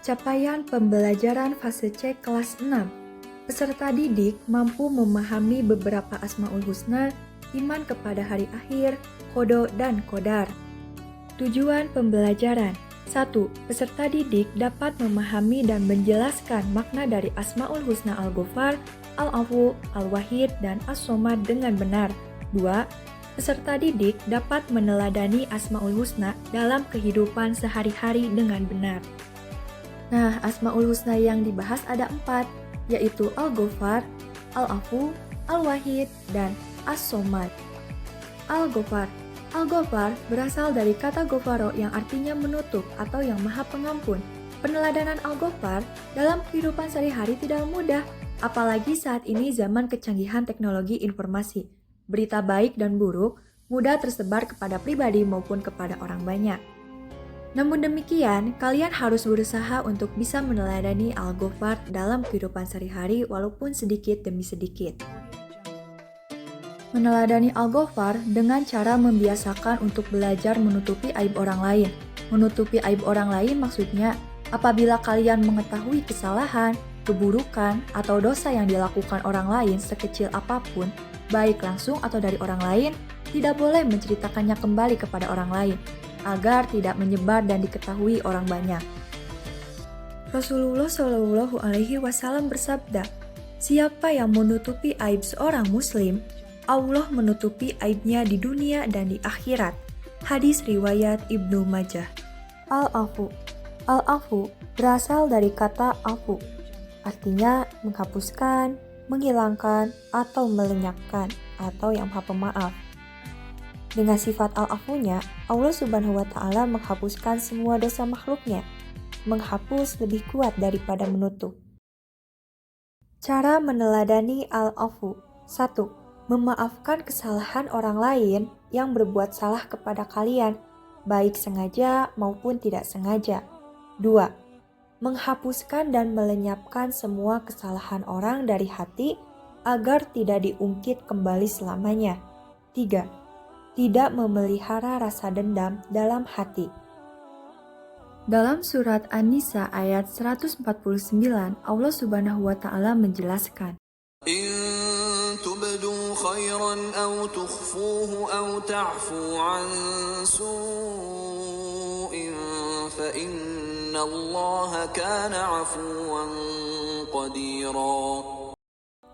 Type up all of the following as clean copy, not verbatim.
Capaian pembelajaran fase C kelas 6. Peserta didik mampu memahami beberapa Asmaul Husna, iman kepada hari akhir, kodo, dan qadar. Tujuan pembelajaran. 1. Peserta didik dapat memahami dan menjelaskan makna dari Asmaul Husna Al-Ghafar, Al-Afu, Al-Wahid, dan As-Somad dengan benar. 2. Peserta didik dapat meneladani Asmaul Husna dalam kehidupan sehari-hari dengan benar. Nah, Asmaul Husna yang dibahas ada 4, yaitu Al-Ghafar, Al-Afu, Al-Wahid, dan As-Somad. Al-Ghafar. Al-Ghafar berasal dari kata Ghafaro yang artinya menutup atau yang maha pengampun. Peneladanan Al-Ghafar dalam kehidupan sehari-hari tidak mudah, apalagi saat ini zaman kecanggihan teknologi informasi. Berita baik dan buruk mudah tersebar kepada pribadi maupun kepada orang banyak. Namun demikian, kalian harus berusaha untuk bisa meneladani Al-Ghafar dalam kehidupan sehari-hari walaupun sedikit demi sedikit. Meneladani Al-Ghafar dengan cara membiasakan untuk belajar menutupi aib orang lain. Menutupi aib orang lain maksudnya, apabila kalian mengetahui kesalahan, keburukan, atau dosa yang dilakukan orang lain sekecil apapun, baik langsung atau dari orang lain, tidak boleh menceritakannya kembali kepada orang lain, agar tidak menyebar dan diketahui orang banyak. Rasulullah Shallallahu Alaihi Wasallam bersabda, siapa yang menutupi aib seorang muslim, Allah menutupi aibnya di dunia dan di akhirat. Hadis riwayat Ibnu Majah. Al-Afu. Al-Afu berasal dari kata afu, artinya menghapuskan, menghilangkan, atau melenyapkan, atau yang maha pemaaf. Dengan sifat al-afunya, Allah Subhanahu wa Ta'ala menghapuskan semua dosa makhluknya. Menghapus lebih kuat daripada menutup. Cara meneladani al-afu. 1. Memaafkan kesalahan orang lain yang berbuat salah kepada kalian, baik sengaja maupun tidak sengaja. 2. Menghapuskan dan melenyapkan semua kesalahan orang dari hati agar tidak diungkit kembali selamanya. 3. Tidak memelihara rasa dendam dalam hati. Dalam surat An-Nisa ayat 149, Allah Subhanahu wa Ta'ala menjelaskan, إن تبدوا خيرا أو تخفوه أو تعفوا عن سوء فإن الله كان عفوا قديرا.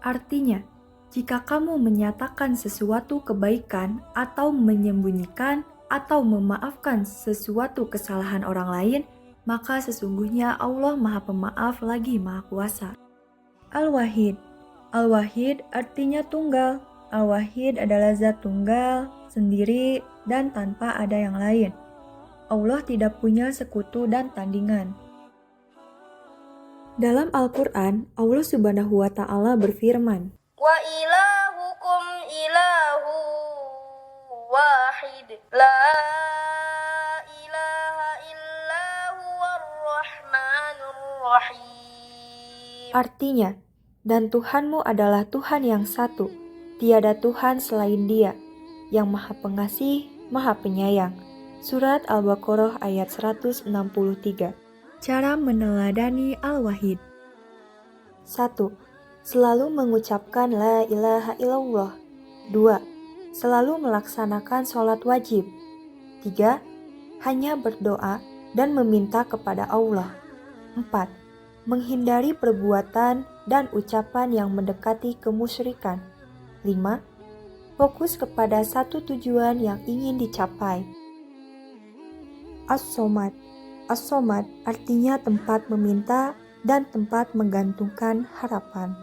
Artinya, jika kamu menyatakan sesuatu kebaikan atau menyembunyikan atau memaafkan sesuatu kesalahan orang lain, maka sesungguhnya Allah Maha Pemaaf lagi Maha Kuasa. Al-Wahid. Al-Wahid artinya tunggal. Al-Wahid adalah zat tunggal, sendiri, dan tanpa ada yang lain. Allah tidak punya sekutu dan tandingan. Dalam Al-Quran, Allah Subhanahu wa Ta'ala berfirman, Wa ilahukum ilahu wahid la ilaha illa huwar rahmanur rahim. Artinya, dan Tuhanmu adalah Tuhan yang satu, tiada Tuhan selain Dia, yang Maha Pengasih, Maha Penyayang. Surat Al-Baqarah ayat 163. Cara meneladani Al-Wahid. 1. Selalu mengucapkan La ilaha illallah. 2. Selalu melaksanakan sholat wajib. 3. Hanya berdoa dan meminta kepada Allah. 4. Menghindari perbuatan dan ucapan yang mendekati kemusyrikan. 5. Fokus kepada satu tujuan yang ingin dicapai. As-Somad. As-Somad artinya tempat meminta dan tempat menggantungkan harapan.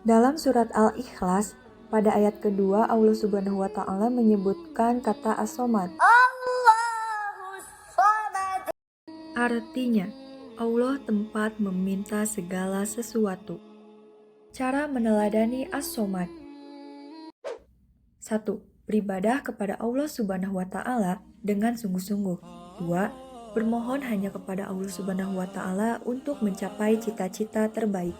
Dalam surat Al-Ikhlas, pada ayat kedua Allah Subhanahu wa Ta'ala menyebutkan kata As-Somad. Allahus Samad. Artinya, Allah tempat meminta segala sesuatu. Cara meneladani As-Somad. 1. Beribadah kepada Allah Subhanahu wa Ta'ala dengan sungguh-sungguh. 2. Bermohon hanya kepada Allah Subhanahu wa Ta'ala untuk mencapai cita-cita terbaik.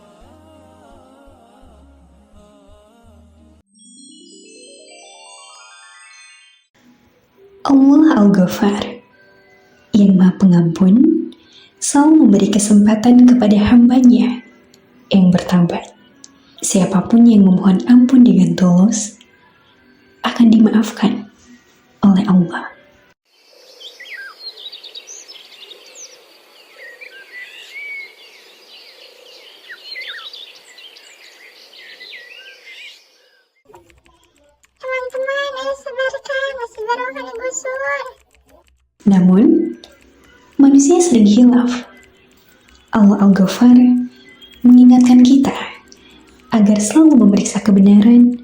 Allah Al-Ghafar, yang Maha Pengampun, selalu memberi kesempatan kepada hambanya yang bertaubat. Siapapun yang memohon ampun dengan tulus akan dimaafkan oleh Allah. Teman-teman, ayo sebarkan, masih barokah digusur. Namun, manusia sering hilaf. Allah Al-Ghafar mengingatkan kita agar selalu memeriksa kebenaran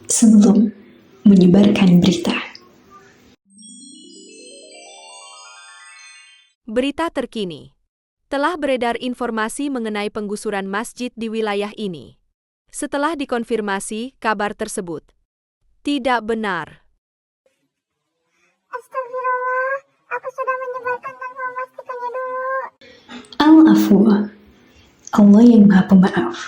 sebelum menyebarkan berita. Berita terkini. Telah beredar informasi mengenai penggusuran masjid di wilayah ini. Setelah dikonfirmasi, kabar tersebut tidak benar. Astagfirullah, aku sudah menyebarkan tanpa memastikannya dulu. Al-Afu, Allah yang Maha Pemaaf,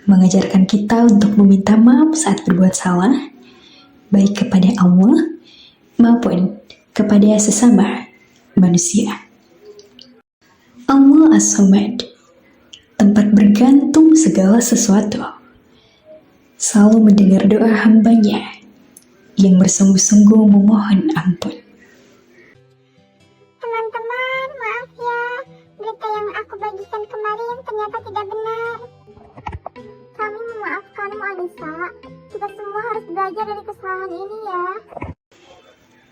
mengajarkan kita untuk meminta maaf saat berbuat salah, baik kepada Allah maupun kepada sesama manusia. Allah As-Samad, tempat bergantung segala sesuatu, selalu mendengar doa hambanya yang bersungguh-sungguh memohon ampun. Teman-teman, maaf ya, berita yang aku bagikan kemarin ternyata tidak benar. Kami memaafkanmu, Alisa. Kita semua harus belajar dari kesalahan ini ya.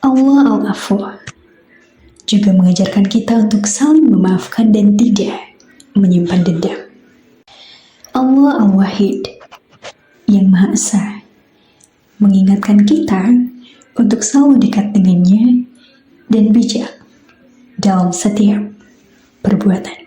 Allah Al-Afu juga mengajarkan kita untuk saling memaafkan dan tidak menyimpan dendam. Allah Al-Wahid yang Maha Esa mengingatkan kita untuk selalu dekat dengannya dan bijak dalam setiap perbuatan.